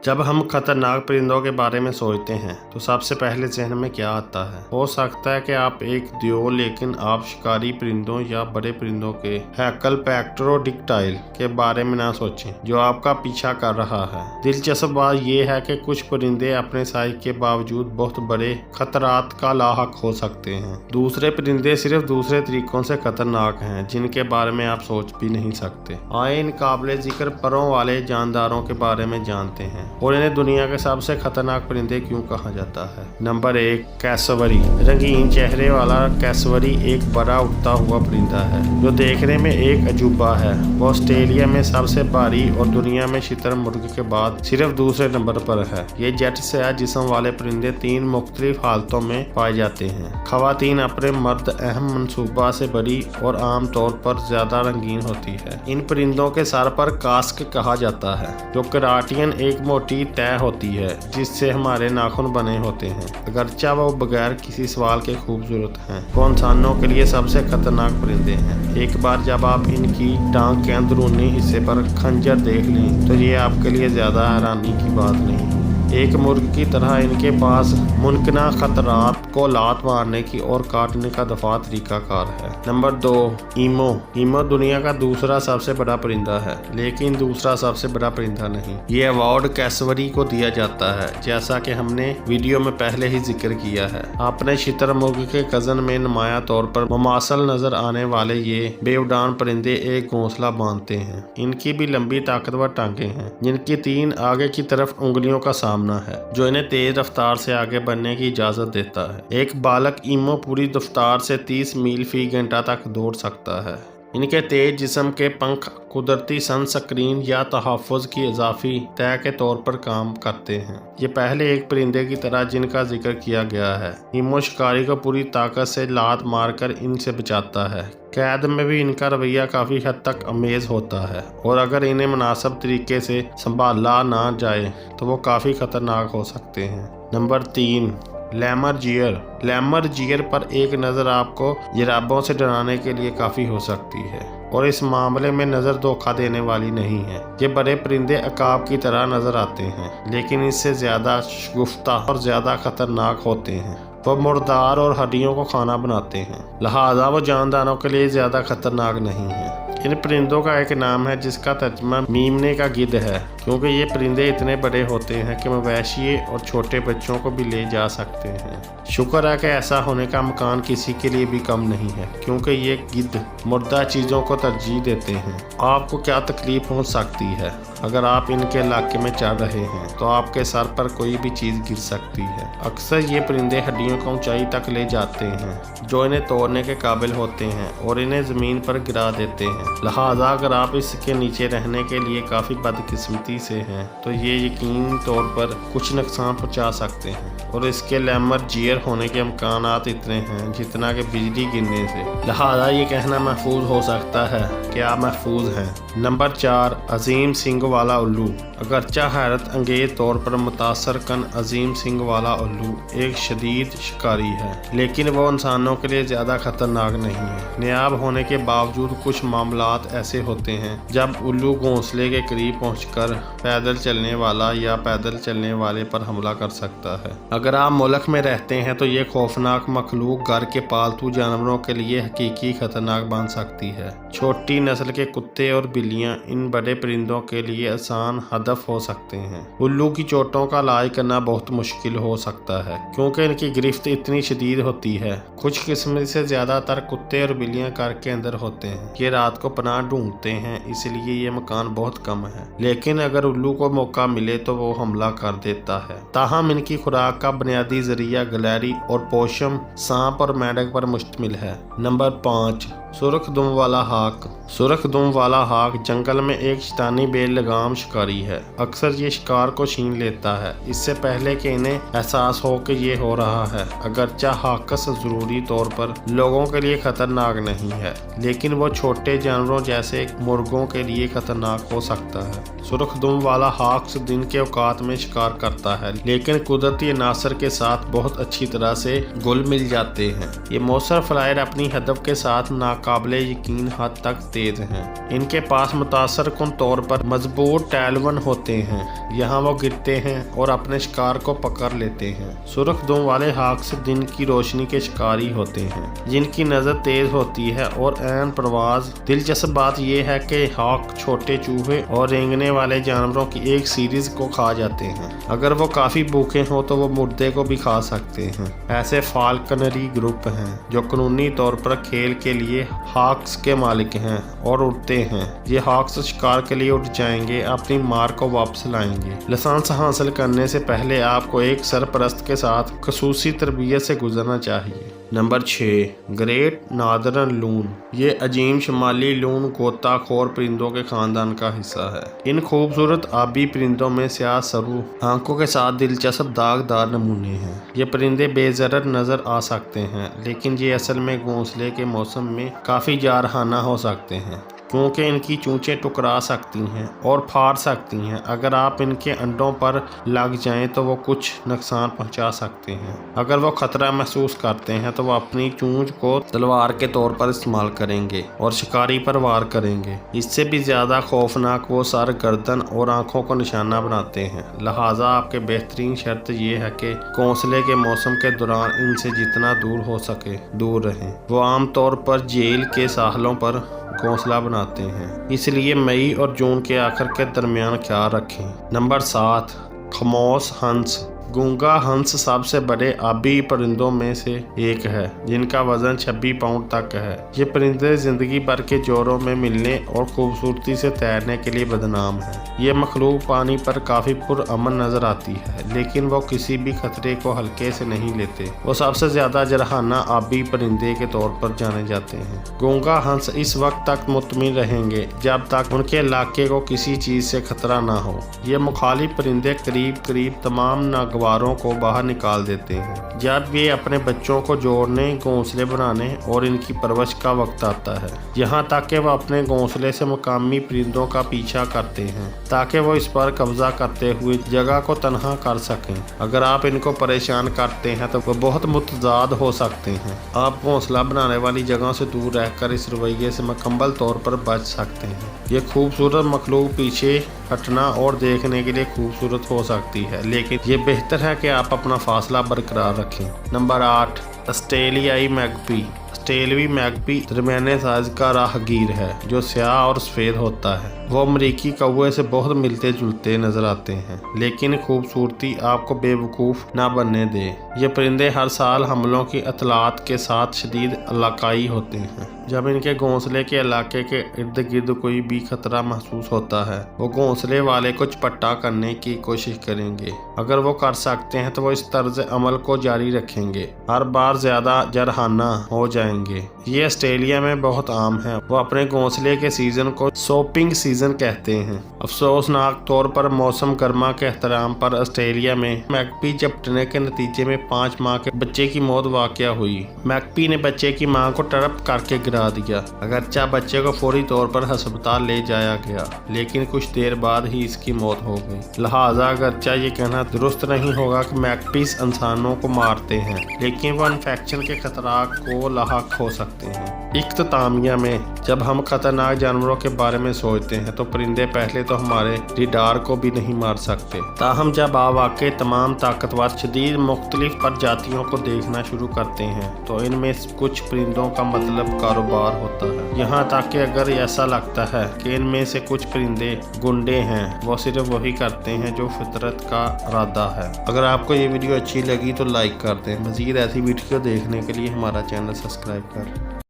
जब हम खतरनाक परिंदों के बारे में सोचते हैं तो सबसे पहले ज़हन में क्या आता है? हो सकता है कि आप एक दियो, लेकिन आप शिकारी परिंदों या बड़े परिंदों के हैकल पैक्टरोडिक्टाइल के बारे में ना सोचें जो आपका पीछा कर रहा है। दिलचस्प बात यह है कि कुछ परिंदे अपने साइज के बावजूद बहुत बड़े खतरात का लाहक हो सकते हैं। दूसरे परिंदे सिर्फ दूसरे तरीकों से खतरनाक हैं जिनके बारे में आप सोच भी नहीं सकते। आए इन काबिले जिक्र परों वाले जानदारों के बारे में जानते हैं और इन्हें दुनिया के सबसे खतरनाक परिंदे क्यों कहा जाता है। नंबर 1, कैसवरी। रंगीन चेहरे वाला कैसवरी एक बड़ा उड़ता हुआ परिंदा है जो देखने में एक अजूबा है। वो ऑस्ट्रेलिया में सबसे भारी और दुनिया में शुतुरमुर्ग के बाद सिर्फ दूसरे नंबर पर है। ये जेट से जिस्म वाले परिंदे 3 मुख्तलिफ हालतों में पाए जाते हैं। खवातीन अपने मर्द अहम मनसूबा से बड़ी और आम तौर पर ज्यादा रंगीन होती है। इन परिंदों के सर पर कास्क कहा जाता है जो केराटिन एक मोटी तय होती है जिससे हमारे नाखून बने होते हैं। अगरचा वो बगैर किसी सवाल के खूबसूरत हैं, वो इंसानों के लिए सबसे खतरनाक परिंदे हैं। एक बार जब आप इनकी टांग के अंदरूनी हिस्से पर खंजर देख लें तो ये आपके लिए ज्यादा हैरानी की बात नहीं। एक मुर्ग की तरह इनके पास मुमकिन खतरात को लात मारने की और काटने का दफा तरीकाकार है। नंबर 2, ईमो। ईमो दुनिया का दूसरा सबसे बड़ा परिंदा है, लेकिन दूसरा सबसे बड़ा परिंदा नहीं। ये अवार्ड कैसवरी को दिया जाता है, जैसा कि हमने वीडियो में पहले ही जिक्र किया है। अपने शुतुरमुर्ग के कजन में नुमाया तौर पर मुमासल नजर आने वाले ये बेउड़ान परिंदे एक घोंसला बांधते हैं। इनकी भी लंबी ताकतवर टांगे हैं जिनकी 3 आगे की तरफ उंगलियों का सामना है जो इन्हें तेज रफ्तार से आगे बढ़ने की इजाजत देता है। एक बालक ईमो पूरी रफ्तार से 30 मील फी घंटा तक दौड़ सकता है। इनके तेज जिस्म के पंख कुदरती सनस्क्रीन या तहफ़्फ़ुज़ की इजाफी तय के तौर पर काम करते हैं। ये पहले एक परिंदे की तरह जिनका जिक्र किया गया है। ईमो शिकारी को पूरी ताकत से लात मारकर इनसे बचाता है। कैद में भी इनका रवैया काफ़ी हद तक अमेज होता है और अगर इन्हें मुनासिब तरीके से संभाला ना जाए तो वो काफ़ी खतरनाक हो सकते हैं। नंबर 3, लैमरजियर। लैमरजियर पर एक नज़र आपको जिराबों से डराने के लिए काफ़ी हो सकती है और इस मामले में नज़र धोखा देने वाली नहीं है। ये बड़े परिंदे अकाब की तरह नज़र आते हैं, लेकिन इससे ज़्यादा शगुफ्ता और ज़्यादा खतरनाक होते हैं। वो मुर्दार और हड्डियों को खाना बनाते हैं, लिहाजा वो जानदारों के लिए ज़्यादा खतरनाक नहीं है। इन परिंदों का एक नाम है जिसका तर्जुमा मीमने का गिद्ध है, क्योंकि ये परिंदे इतने बड़े होते हैं कि मवेशी और छोटे बच्चों को भी ले जा सकते हैं। शुक्र है कि ऐसा होने का इम्कान किसी के लिए भी कम नहीं है, क्योंकि ये गिद्ध मुर्दा चीज़ों को तरजीह देते हैं। आपको क्या तकलीफ हो सकती है अगर आप इनके इलाके में चल रहे हैं तो आपके सर पर कोई भी चीज़ गिर सकती है। अक्सर ये परिंदे हड्डियों को ऊंचाई तक ले जाते हैं जो इन्हें तोड़ने के काबिल होते हैं और इन्हें ज़मीन पर गिरा देते हैं। लिहाजा अगर आप इसके नीचे रहने के लिए काफ़ी बदकिस्मती से हैं तो ये यकीनी तौर पर कुछ नुकसान पहुंचा सकते हैं और इसके लैमरजियर होने के इम्कानात इतने हैं जितना कि बिजली गिरने से। लिहाजा ये कहना महफूज हो सकता है कि आप महफूज हैं। नंबर 4, अजीम सींग वाला उल्लू। अगरचा हैरत अंगेज तौर पर मुतासर कन अजीम सींग वाला उल्लू एक शदीद शिकारी है, लेकिन वो इंसानों के लिए ज़्यादा खतरनाक नहीं है। नायाब होने के बावजूद कुछ मामलात ऐसे होते हैं जब उल्लू घोंसले के करीब पहुंचकर पैदल चलने वाला या पैदल चलने वाले पर हमला कर सकता है। अगर आप मुल्क में रहते हैं तो ये खौफनाक मखलूक घर के पालतू जानवरों के लिए हकीकी खतरनाक बन सकती है। छोटी नस्ल के कुत्ते और बिल्लियां इन बड़े परिंदों के लिए आसान हदफ हो सकते हैं। उल्लू की चोटों का इलाज करना बहुत मुश्किल हो सकता है क्योंकि इनकी गिरफ्त इतनी शदीद होती है। कुछ किस्म से ज़्यादातर कुत्ते और बिल्लियां घर के अंदर होते हैं। ये रात को पनाह ढूंढते हैं, इसलिए ये मकान बहुत कम है, लेकिन अगर उल्लू को मौका मिले तो वो हमला कर देता है। ताहम इनकी खुराक का बुनियादी जरिया गिलहरी और पोशम, सांप और मेंढक पर मुश्तमिल है। नंबर 5, सुर्ख दुम वाला हाक। सुर्ख दुम वाला हाक जंगल में एक शैतानी बेलगाम शिकारी है। अक्सर ये शिकार को छीन लेता है इससे पहले कि इन्हें एहसास हो कि ये हो रहा है। अगरचा हाकस ज़रूरी तौर पर लोगों के लिए खतरनाक नहीं है, लेकिन वो छोटे जानवरों जैसे मुर्गों के लिए खतरनाक हो सकता है। सुर्ख दुम वाला हाक्स दिन के औकात में शिकार करता है, लेकिन कुदरती अनासर के साथ बहुत अच्छी तरह से घुल मिल जाते हैं। ये मौसर फ्लायर अपनी हदफ के साथ नाकाबिले यकीन हद तक तेज हैं। इनके पास मुतासर कुन तौर पर मजबूत मजबूत टैलवन होते हैं। यहाँ वो गिरते हैं और अपने शिकार को पकड़ लेते हैं। सुर्ख दुम वाले हॉक्स दिन की रोशनी के शिकारी होते हैं, जिनकी नज़र तेज होती है और ऐन परवाज। दिलचस्प बात यह है कि हॉक छोटे चूहे और रेंगने वाले जानवरों की एक सीरीज को खा जाते हैं। अगर वो काफी भूखे हों तो वो मुर्दे को भी खा सकते हैं। ऐसे फाल्कनरी ग्रुप हैं जो कानूनी तौर पर खेल के लिए हॉक्स के मालिक हैं और उड़ते हैं। ये हॉक्स शिकार के लिए उड़ जाएंगे, अपनी मार को वापस लाएंगे। लाइसेंस हासिल करने से पहले आपको एक सरपरस्त के साथ खसूसी तरबियत से गुजरना चाहिए। नंबर 6, ग्रेट नॉर्दर्न लून। ये अजीम शुमाली लून गोताखोर परिंदों के खानदान का हिस्सा है। इन खूबसूरत आबी परिंदों में स्याह सरू आंखों के साथ दिलचस्प दागदार नमूने हैं। ये परिंदे बेज़रर नजर आ सकते हैं, लेकिन ये असल में घोंसले के मौसम में काफ़ी जारहाना हो सकते हैं, क्योंकि इनकी चोंचें टुकरा सकती हैं और फाड़ सकती हैं। अगर आप इनके अंडों पर लग जाएं तो वो कुछ नुकसान पहुंचा सकते हैं। अगर वो खतरा महसूस करते हैं तो वो अपनी चोंच को तलवार के तौर पर इस्तेमाल करेंगे और शिकारी पर वार करेंगे। इससे भी ज़्यादा खौफनाक वो सर, गर्दन और आंखों को निशाना बनाते हैं। लिहाजा आपके बेहतरीन शर्त ये है कि घोंसले के मौसम के दौरान इनसे जितना दूर हो सके दूर रहें। वो आमतौर पर झील के साहलों पर घोंसला बनाते हैं, इसलिए मई और जून के आखिर के दरमियान ख्याल रखें। नंबर 7, खामोश हंस। गूंगा हंस सबसे बड़े आबी परिंदों में से एक है, जिनका वजन 26 पाउंड तक है। ये परिंदे जिंदगी भर के जोरों में मिलने और खूबसूरती से तैरने के लिए बदनाम है। ये मखलूक पानी पर काफ़ी पुरअमन नजर आती है, लेकिन वो किसी भी खतरे को हल्के से नहीं लेते। वो सबसे ज़्यादा जरहाना आबी परिंदे के तौर पर जाने जाते हैं। गूंगा हंस इस वक्त तक मुतमिन रहेंगे जब तक उनके इलाके को किसी चीज़ से खतरा ना हो। ये मुखालिफ परिंदे करीब करीब तमाम नागवारों को बाहर निकाल देते हैं जब ये अपने बच्चों को जोड़ने, घोंसले बनाने और इनकी परवरिश का वक्त आता है। यहाँ तक कि वह अपने घोंसले से मुकामी परिंदों का पीछा करते हैं ताकि वो इस पर कब्जा करते हुए जगह को तनहा कर सकें। अगर आप इनको परेशान करते हैं तो वो बहुत मुतजाद हो सकते हैं। आप घोंसला बनाने वाली जगहों से दूर रहकर इस रवैये से मुकम्मल तौर पर बच सकते हैं। ये खूबसूरत मखलूक पीछे हटना और देखने के लिए खूबसूरत हो सकती है, लेकिन ये बेहतर है कि आप अपना फासला बरकरार रखें। नंबर 8, ऑस्ट्रेलियाई मैगपी। ऑस्ट्रेलियाई मैगपी दरमियाने साइज का राहगीर है जो स्याह और सफ़ेद होता है। वो अमरीकी कौवे से बहुत मिलते जुलते नजर आते हैं, लेकिन खूबसूरती आपको बेवकूफ़ ना बनने दे। ये परिंदे हर साल हमलों की अतलात के साथ शदीद इलाकाई होते हैं। जब इनके घोंसले के इलाके के इर्द गिर्द कोई भी खतरा महसूस होता है, वो घोंसले वाले को चपटा करने की कोशिश करेंगे। अगर वो कर सकते हैं तो वो इस तर्ज अमल को जारी रखेंगे, हर बार ज़्यादा जरहाना हो जाएंगे। ये ऑस्ट्रेलिया में बहुत आम है। वो अपने घोंसले के सीजन को शॉपिंग सीजन कहते हैं। अफसोसनाक तौर पर मौसम गर्मा के एहतराम पर ऑस्ट्रेलिया में मैगपी चपटने के नतीजे में 5 माह के बच्चे की मौत वाक़या हुई। मैगपी ने बच्चे की मां को टड़प करके गिरा दिया। अगरचे बच्चे को फौरी तौर पर अस्पताल ले जाया गया, लेकिन कुछ देर बाद ही इसकी मौत हो गई। लिहाजा अगरचे ये कहना दुरुस्त नहीं होगा कि मैगपीस इंसानों को मारते हैं, लेकिन वो इन्फेक्शन के खतरा को लाहक हो सकते हैं। इख्तितामिया में जब हम खतरनाक जानवरों के बारे में सोचते हैं तो परिंदे पहले तो हमारे रिडार को भी नहीं मार सकते। ताहम जब आप वाकई तमाम ताकतवर शदीद मुख्तलिफ प्रजातियों को देखना शुरू करते हैं तो इनमें कुछ परिंदों का मतलब कारोबार होता है। यहाँ तक कि अगर ऐसा लगता है कि इनमें से कुछ परिंदे गुंडे हैं, वो सिर्फ वही करते हैं जो फितरत का इरादा है। अगर आपको ये वीडियो अच्छी लगी तो लाइक कर दें। मज़ीद ऐसी वीडियो देखने के लिए हमारा चैनल सब्सक्राइब करें।